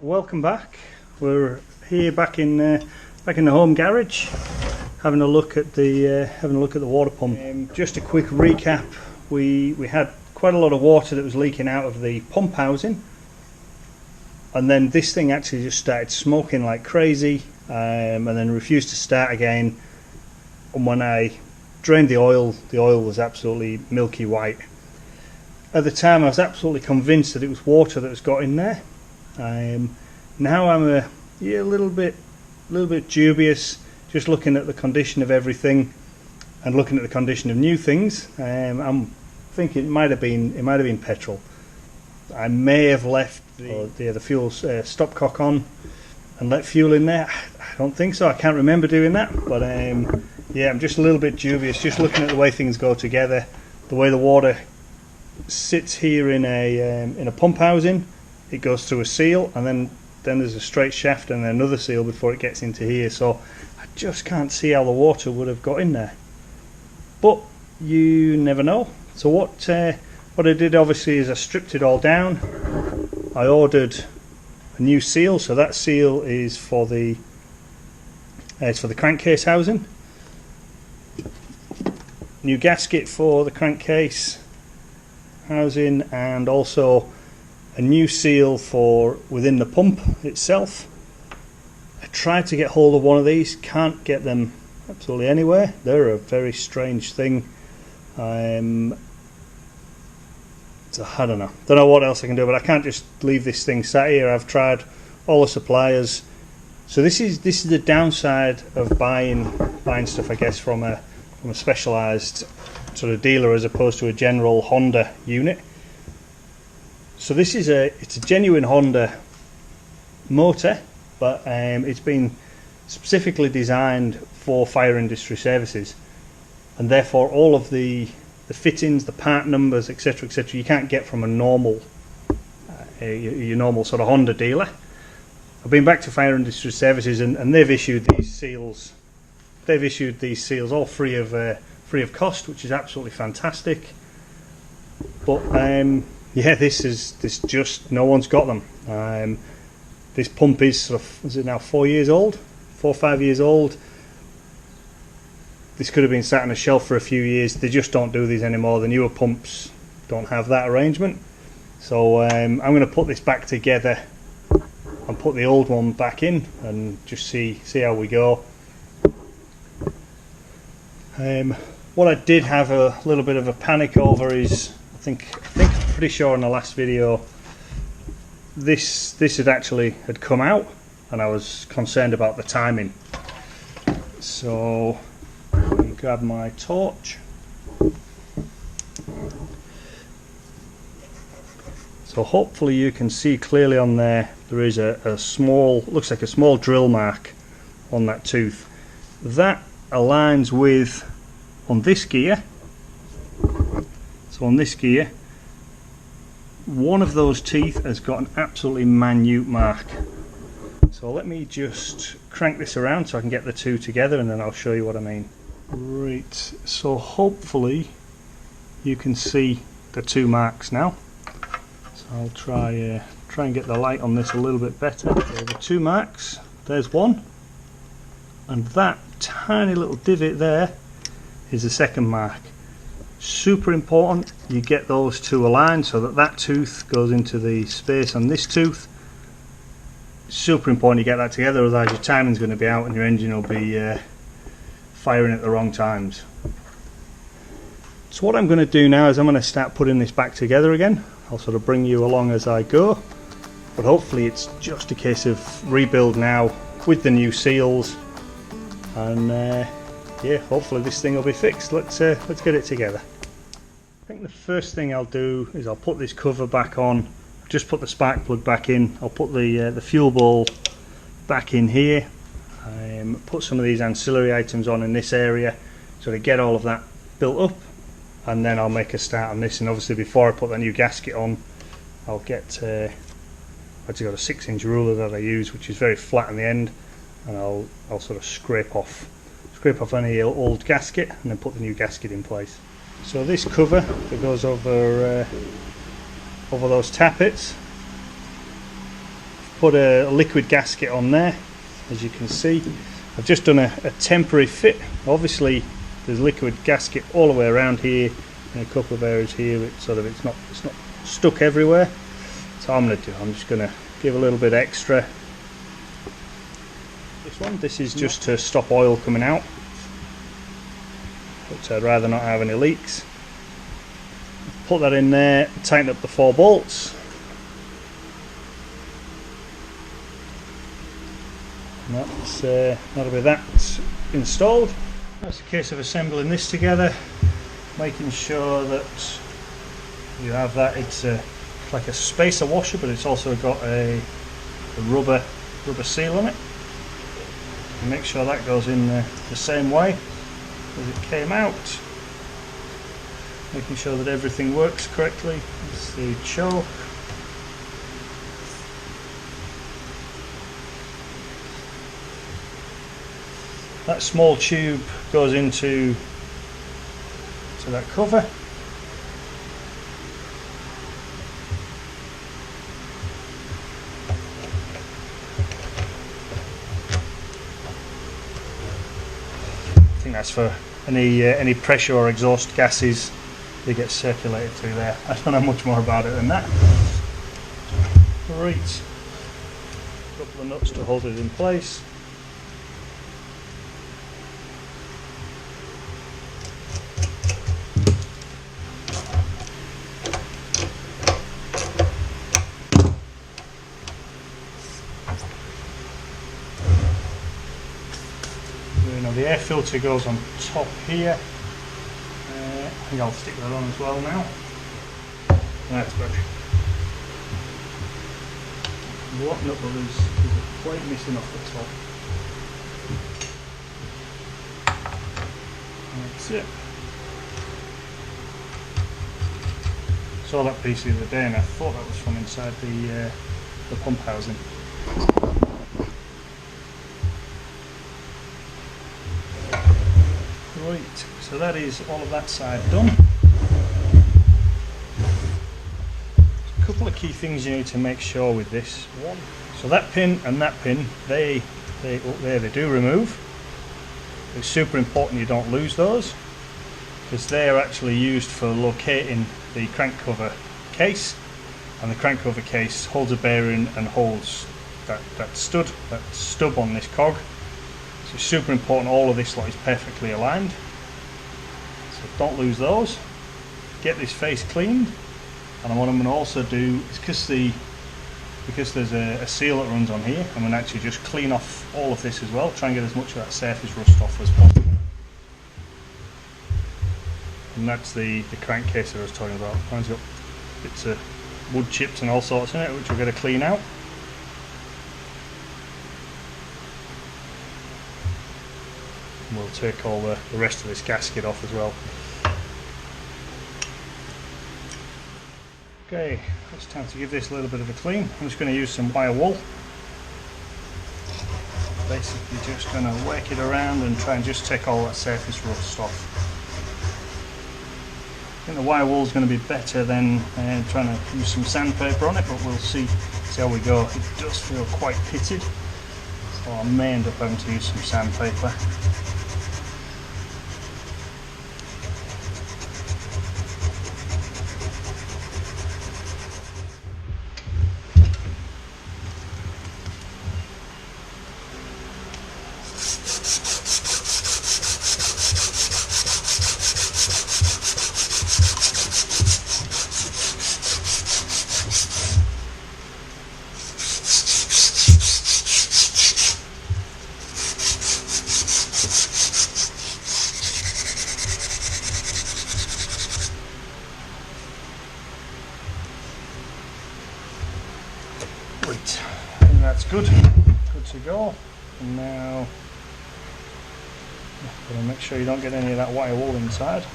Well, welcome back. We're here back in the home garage, having a look at the water pump. Just a quick recap: we had quite a lot of water that was leaking out of the pump housing, and then this thing actually just started smoking like crazy, and then refused to start again. And when I drained the oil was absolutely milky white. At the time, I was absolutely convinced that it was water that was got in there. Now I'm a little bit dubious, just looking at the condition of everything and looking at the condition of new things. I'm thinking it might have been petrol. I may have left the fuel stopcock on and let fuel in there. I don't think so. I can't remember doing that, but yeah, I'm just a little bit dubious. Just looking at the way things go together, the way the water sits here in a pump housing. It goes through a seal, and then there's a straight shaft and then another seal before it gets into here. So I just can't see how the water would have got in there. But you never know. So what I did obviously is I stripped it all down. I ordered a new seal. So that seal is for the crankcase housing. New gasket for the crankcase housing, and also a new seal for within the pump itself. I tried to get hold of one of these, can't get them absolutely anywhere. They're a very strange thing. So I don't know what else I can do, but I can't just leave this thing sat here. I've tried all the suppliers. So this is the downside of buying stuff, I guess, from a specialized sort of dealer as opposed to a general Honda unit. So this is it's a genuine Honda motor, but it's been specifically designed for fire industry services, and therefore all of the fittings, the part numbers, etc., you can't get from a normal your normal sort of Honda dealer. I've been back to fire industry services, and they've issued these seals. They've issued these seals all free of cost, which is absolutely fantastic. But yeah, this just no one's got them. This pump is is it now 4 or 5 years old? This could have been sat on a shelf for a few years. They just don't do these anymore. The newer pumps don't have that arrangement. So I'm going to put this back together and put the old one back in and just see how we go. What I did have a little bit of a panic over is, I think I'm pretty sure in the last video this had come out, and I was concerned about the timing. So let me grab my torch. So hopefully you can see clearly on there is a small, looks like a small drill mark on that tooth. That aligns with on this gear. So on this gear, one of those teeth has got an absolutely minute mark. So let me just crank this around so I can get the two together, and then I'll show you what I mean. Right, so hopefully you can see the two marks now. So I'll try and get the light on this a little bit better. So the two marks, there's one, and that tiny little divot there is the second mark. Super important you get those two aligned so that tooth goes into the space on this tooth. Super important you get that together, otherwise your timing's going to be out and your engine will be firing at the wrong times. So what I'm going to do now is I'm going to start putting this back together again. I'll sort of bring you along as I go, but hopefully it's just a case of rebuild now with the new seals, and yeah, hopefully this thing will be fixed. Let's get it together. I think the first thing I'll do is I'll put this cover back on, just put the spark plug back in. I'll put the fuel bowl back in here, put some of these ancillary items on in this area so to get all of that built up, and then I'll make a start on this. And obviously before I put that new gasket on, I'll get I've actually got a 6-inch ruler that I use, which is very flat in the end, and I'll sort of scrape off any old gasket and then put the new gasket in place. So this cover that goes over those tappets, put a liquid gasket on there, as you can see. I've just done a temporary fit. Obviously there's liquid gasket all the way around here and a couple of areas here. It's not stuck everywhere. So I'm just going to give a little bit extra. This is just to stop oil coming out, but I'd rather not have any leaks. Put that in there, tighten up the 4 bolts. And that'll be that installed. That's a case of assembling this together, making sure that you have that. It's like a spacer washer, but it's also got a rubber seal on it. And make sure that goes in the same way as it came out. Making sure that everything works correctly. That's the choke. That small tube goes into that cover. I think that's for any pressure or exhaust gases that get circulated through there. I don't know much more about it than that. Right, a couple of nuts to hold it in place. The air filter goes on top here. I think I'll stick that on as well now. That's good. What nut there's a plate missing off the top. That's it. Saw that piece the other day and I thought that was from inside the pump housing. Right, so that is all of that side done. A couple of key things you need to make sure with this. One, so that pin and that pin, they do remove. It's super important you don't lose those, because they are actually used for locating the crank cover case, and the crank cover case holds a bearing and holds that stub on this cog. So it's super important all of this lot is perfectly aligned, so don't lose those. Get this face cleaned, and what I'm going to also do is because there's a seal that runs on here, I'm going to actually just clean off all of this as well, try and get as much of that surface rust off as possible. And that's the crankcase that I was talking about. It's got bits of wood chips and all sorts in it, which we're going to clean out. We'll take all the rest of this gasket off as well. Okay, it's time to give this a little bit of a clean. I'm just going to use some wire wool. Basically just going to work it around and try and just take all that surface rust off. I think the wire wool is going to be better than trying to use some sandpaper on it, but we'll see how we go. It does feel quite pitted, so I may end up having to use some sandpaper. Right, and that's good to go. And now got to make sure you don't get any of that wire wool inside.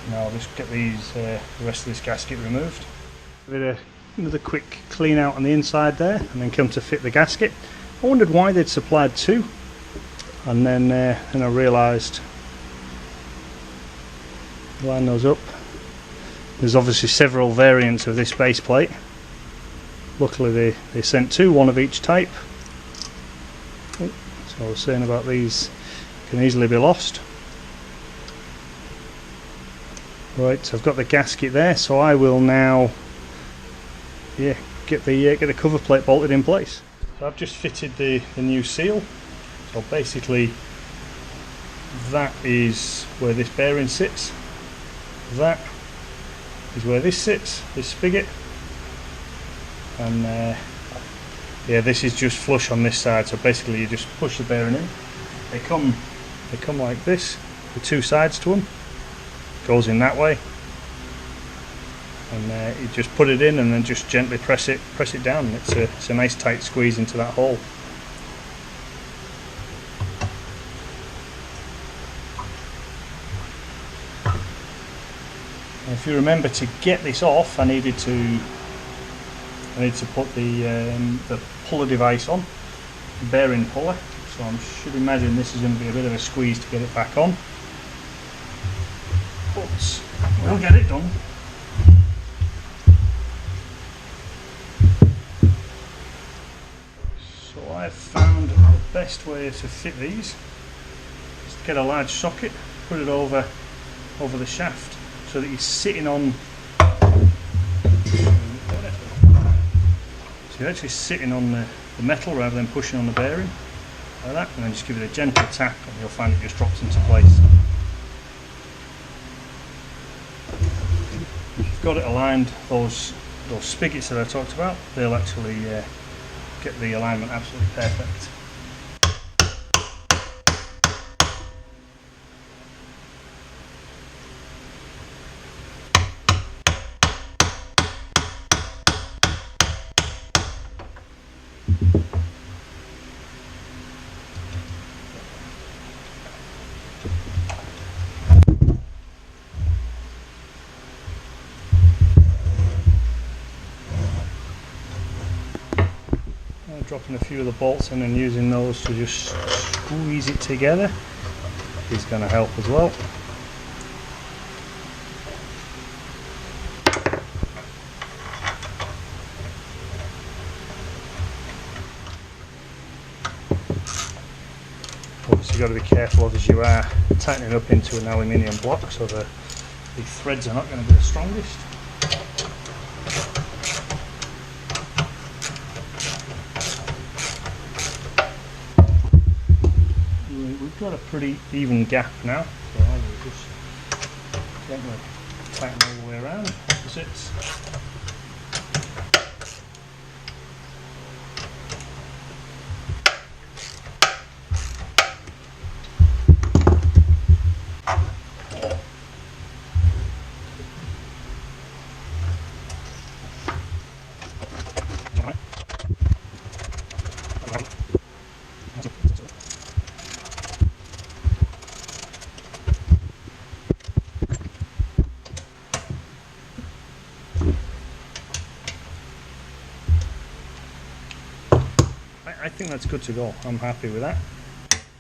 Now I'll just get these the rest of this gasket removed. Another quick clean out on the inside there, and then come to fit the gasket. I wondered why they'd supplied two, and then I realised, line those up, There's obviously several variants of this base plate. Luckily they sent two, one of each type. So I was saying about these can easily be lost. Right, so I've got the gasket there, so I will now get the cover plate bolted in place. So I've just fitted the new seal. So basically that is where this bearing sits. That is where this sits, this spigot. And this is just flush on this side, so basically you just push the bearing in. They come like this, with two sides to them. Goes in that way, and you just put it in and then just gently press it down. It's a nice tight squeeze into that hole. And if you remember, to get this off, I need to put the puller device on, the bearing puller. So I should imagine this is going to be a bit of a squeeze to get it back on. But we'll get it done. So I've found the best way to fit these is to get a large socket, put it over the shaft so that you're sitting on. So you're actually sitting on the metal rather than pushing on the bearing like that, and then just give it a gentle tap and you'll find it just drops into place. Got it aligned, those spigots that I talked about, they'll actually get the alignment absolutely perfect. Dropping a few of the bolts in and using those to just squeeze it together is going to help as well. Obviously you've got to be careful as you are tightening up into an aluminium block, so the threads are not going to be the strongest. We've got a pretty even gap now, so I will just gently tighten all the way around. That's it. I think that's good to go. I'm happy with that.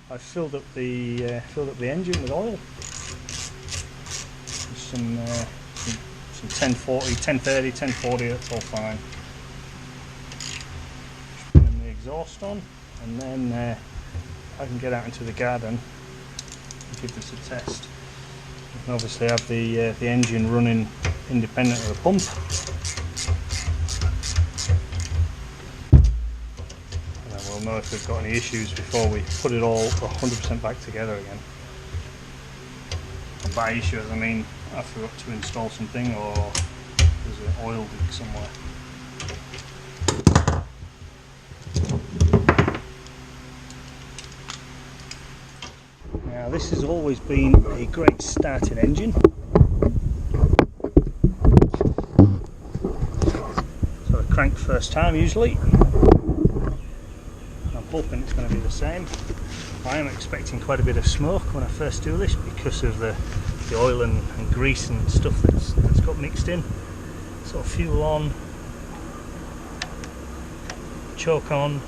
I've filled up the engine with oil. Some 1040, 1030, 1040. That's all fine. Just putting the exhaust on, and then I can get out into the garden and give this a test. You can obviously have the engine running independent of the pump. Know if we've got any issues before we put it all 100% back together again. And by issues I mean I forgot to install something, or there's an oil leak somewhere. Now this has always been a great starting engine. So I crank first time usually. Hoping it's going to be the same. I am expecting quite a bit of smoke when I first do this because of the oil and grease and stuff that's got mixed in. So fuel on, choke on.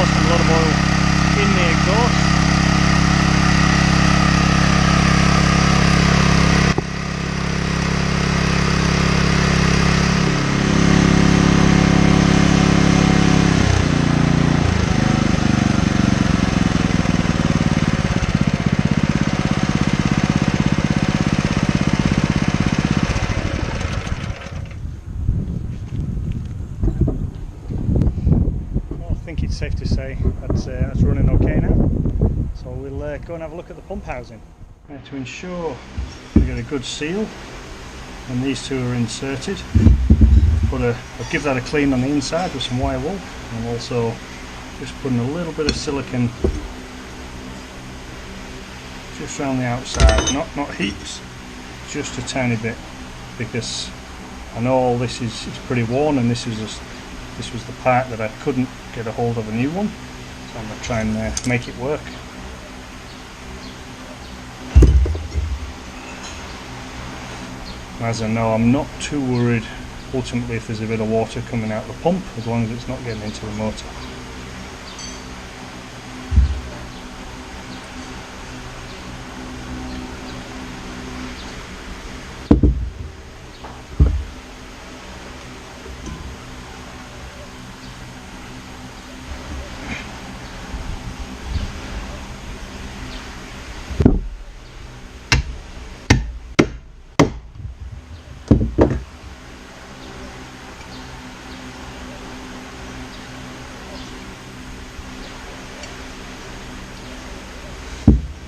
exhaust and a lot of oil in the exhaust. I think it's safe to say that's running okay now. So we'll go and have a look at the pump housing. Now, to ensure we get a good seal when these two are inserted, I'll give that a clean on the inside with some wire wool, and also just putting a little bit of silicone just around the outside, not heaps, just a tiny bit, because I know all this is pretty worn, and this was the part that I couldn't get a hold of a new one, so I'm going to try and make it work. As I know, I'm not too worried ultimately if there's a bit of water coming out of the pump, as long as it's not getting into the motor.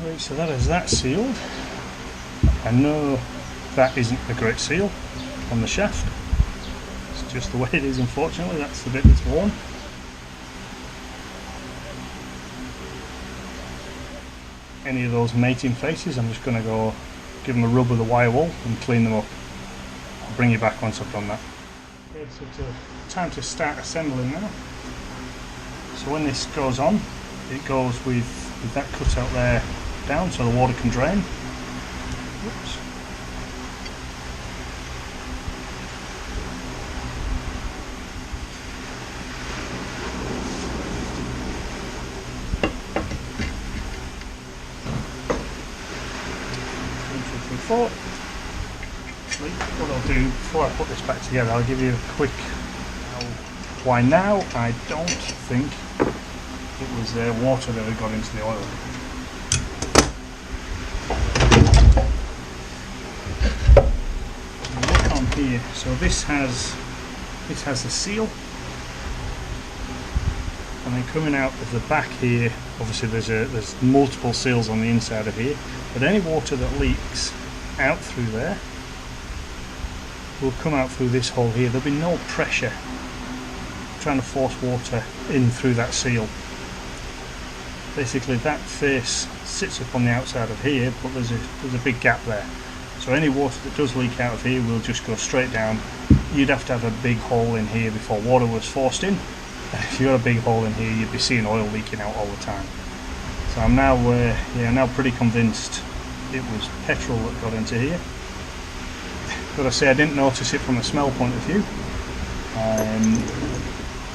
Right, so that is that sealed. I know that isn't a great seal on the shaft. It's just the way it is, unfortunately. That's the bit that's worn. Any of those mating faces, I'm just going to go give them a rub with the wire wool and clean them up. I'll bring you back once I've done that. Okay, so it's time to start assembling now. So when this goes on, it goes with that cutout there down so the water can drain. Whoops. What I'll do before I put this back together, I'll give you a quick why now. I don't think it was water that had got into the oil. Look on here. So this has the seal, and then coming out of the back here, obviously there's multiple seals on the inside of here, but any water that leaks out through there will come out through this hole here. There'll be no pressure trying to force water in through that seal. Basically that face sits up on the outside of here, but there's a big gap there. So any water that does leak out of here will just go straight down. You'd have to have a big hole in here before water was forced in. And if you've got a big hole in here, you'd be seeing oil leaking out all the time. So I'm now now pretty convinced it was petrol that got into here. But I say I didn't notice it from a smell point of view.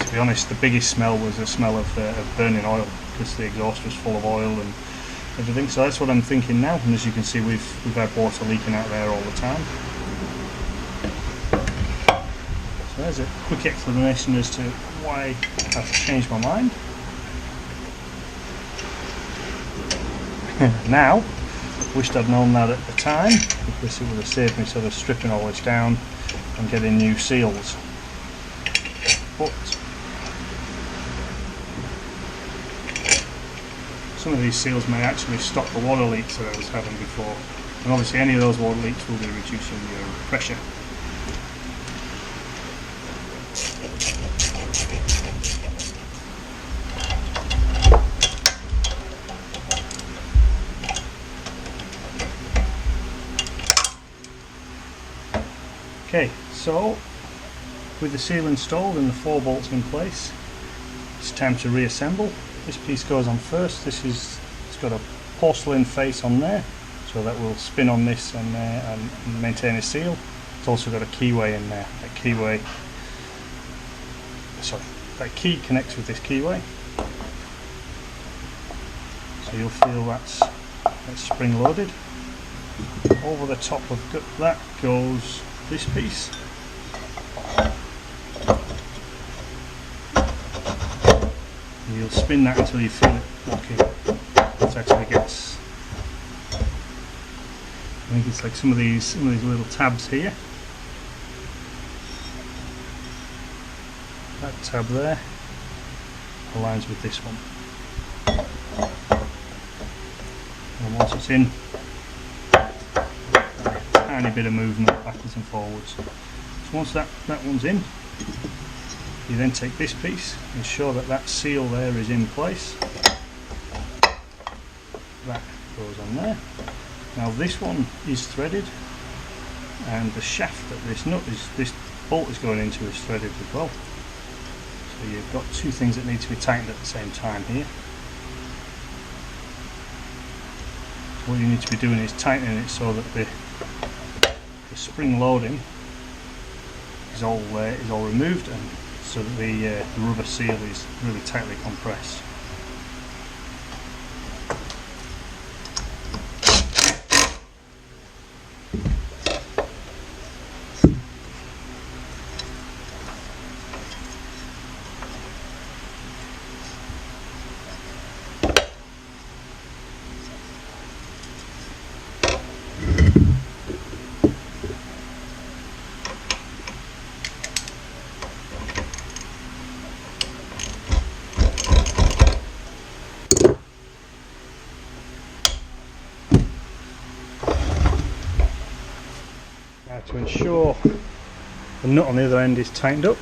To be honest, the biggest smell was the smell of burning oil, because the exhaust was full of oil and everything. So that's what I'm thinking now, and as you can see we've had water leaking out there all the time. So there's a quick explanation as to why I've changed my mind. Now, wished I'd known that at the time, because it would have saved me sort of stripping all this down and getting new seals. But some of these seals may actually stop the water leaks that I was having before, and obviously any of those water leaks will be reducing your pressure. Okay, so with the seal installed and the 4 bolts in place, it's time to reassemble. This piece goes on first. It's got a porcelain face on there, so that will spin on this and maintain a seal. It's also got a keyway in there. That key connects with this keyway. So you'll feel that's spring loaded. Over the top of that goes this piece. And you'll spin that until you feel it locking. It actually gets, I think it's like some of these little tabs here. That tab there aligns with this one. And once it's in, a tiny bit of movement backwards and forwards. So once that one's in, you then take this piece, ensure that seal there is in place. That goes on there. Now this one is threaded, and the shaft that this bolt is going into is threaded as well. So you've got two things that need to be tightened at the same time here. What you need to be doing is tightening it so that the spring loading is all removed, and so that the rubber seal is really tightly compressed. To ensure the nut on the other end is tightened up,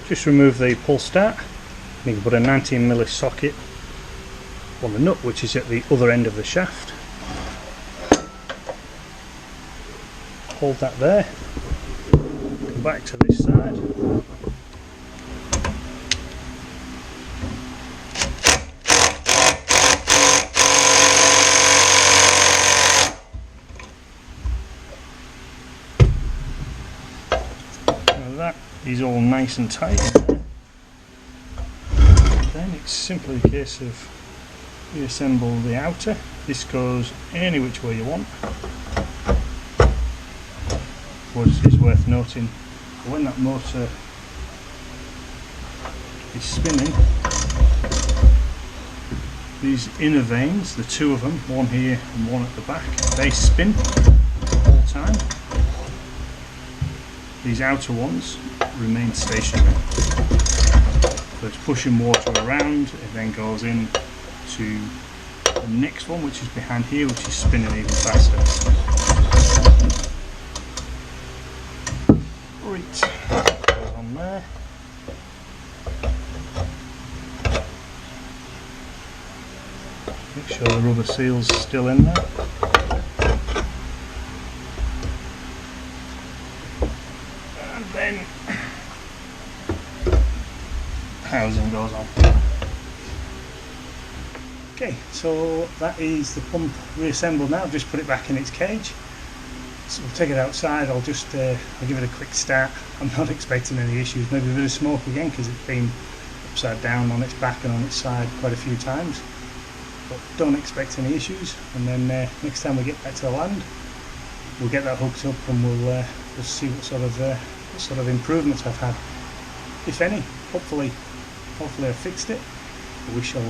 just remove the pull start. You can put a 19mm socket on the nut, which is at the other end of the shaft. Hold that there, come back to this side. That is all nice and tight. Then it's simply a case of reassemble the outer. This goes any which way you want. What is worth noting, when that motor is spinning, these inner vanes, the two of them, one here and one at the back, they spin all the time. These outer ones remain stationary. So it's pushing water around, it then goes in to the next one, which is behind here, which is spinning even faster. Right, goes on there. Make sure the rubber seal's still in there. Then housing goes on. Okay, so that is the pump reassembled now. I've just put it back in its cage. So we'll take it outside. I'll give it a quick start. I'm not expecting any issues. Maybe a bit of smoke again because it's been upside down on its back and on its side quite a few times. But don't expect any issues. And then next time we get back to the land, we'll get that hooked up and we'll see what sort of improvements I've had, if any. Hopefully I've fixed it. But we shall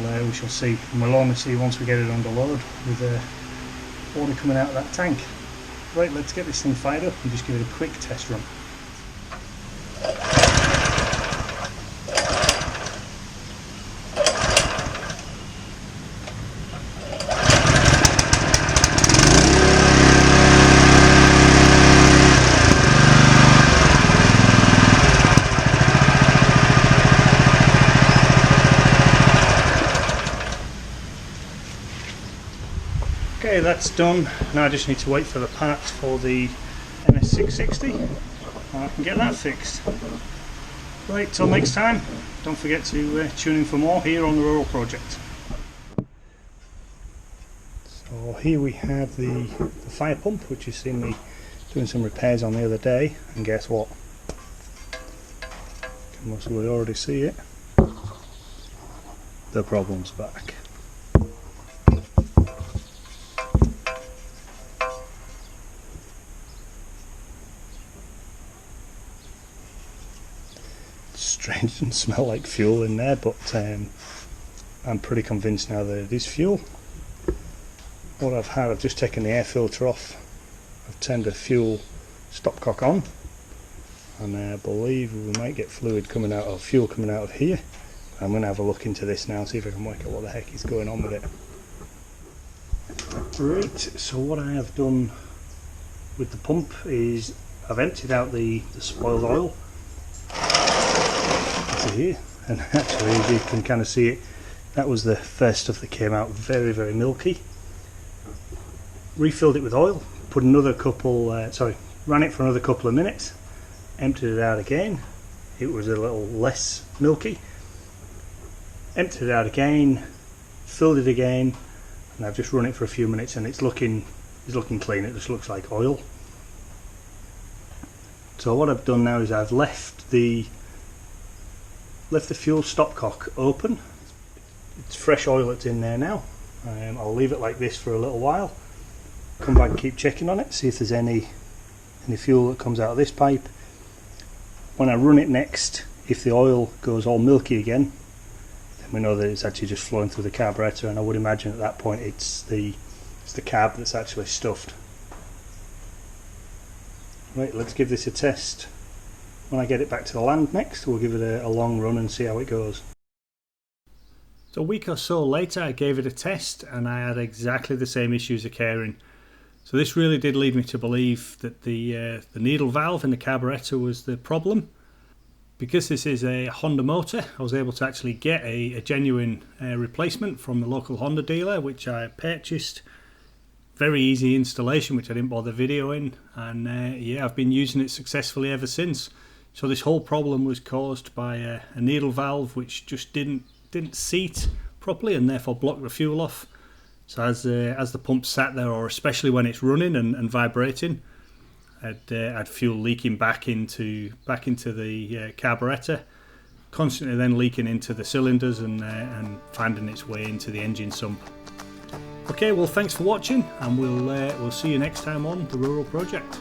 see, and we'll only see once we get it under load with water coming out of that tank. Right, let's get this thing fired up and just give it a quick test run. Okay, that's done. Now I just need to wait for the parts for the NS660 and I can get that fixed. Right, till next time, don't forget to tune in for more here on the Rural Project. So here we have the fire pump, which you've seen me doing some repairs on the other day, and guess what? You can mostly already see it. the problems back. Strange, it doesn't smell like fuel in there, but I'm pretty convinced now that it is fuel. What I've just taken the air filter off. I've turned the fuel stopcock on, and I believe we might get fluid coming out of fuel coming out of here. I'm going to have a look into this now, see if I can work out what the heck is going on with it. Right, so what I have done with the pump is I've emptied out the spoiled oil into here, and actually, as you can kind of see it, that was the first stuff that came out, very, very milky. Refilled it with oil, put another couple, ran it for another couple of minutes, emptied it out again. It was a little less milky. Emptied it out again, filled it again, and I've just run it for a few minutes, and it's looking clean. It just looks like oil. So what I've done now is I've left the fuel stopcock open. It's fresh oil that's in there now. I'll leave it like this for a little while. Come back and keep checking on it, see if there's any fuel that comes out of this pipe. When I run it next, if the oil goes all milky again, then we know that it's actually just flowing through the carburetor, and I would imagine at that point it's the carb that's actually stuffed. Right, let's give this a test. When I get it back to the land next, we'll give it a long run and see how it goes. So a week or so later I gave it a test, and I had exactly the same issues occurring. So this really did lead me to believe that the needle valve in the carburetor was the problem. Because this is a Honda motor, I was able to actually get a genuine replacement from the local Honda dealer, which I purchased. Very easy installation, which I didn't bother videoing, and yeah, I've been using it successfully ever since. So this whole problem was caused by a needle valve which just didn't seat properly, and therefore blocked the fuel off. So as the pump sat there, or especially when it's running and vibrating, I'd fuel leaking back into the carburetor, constantly then leaking into the cylinders and finding its way into the engine sump. Okay, well, thanks for watching, and we'll see you next time on the Rural Project.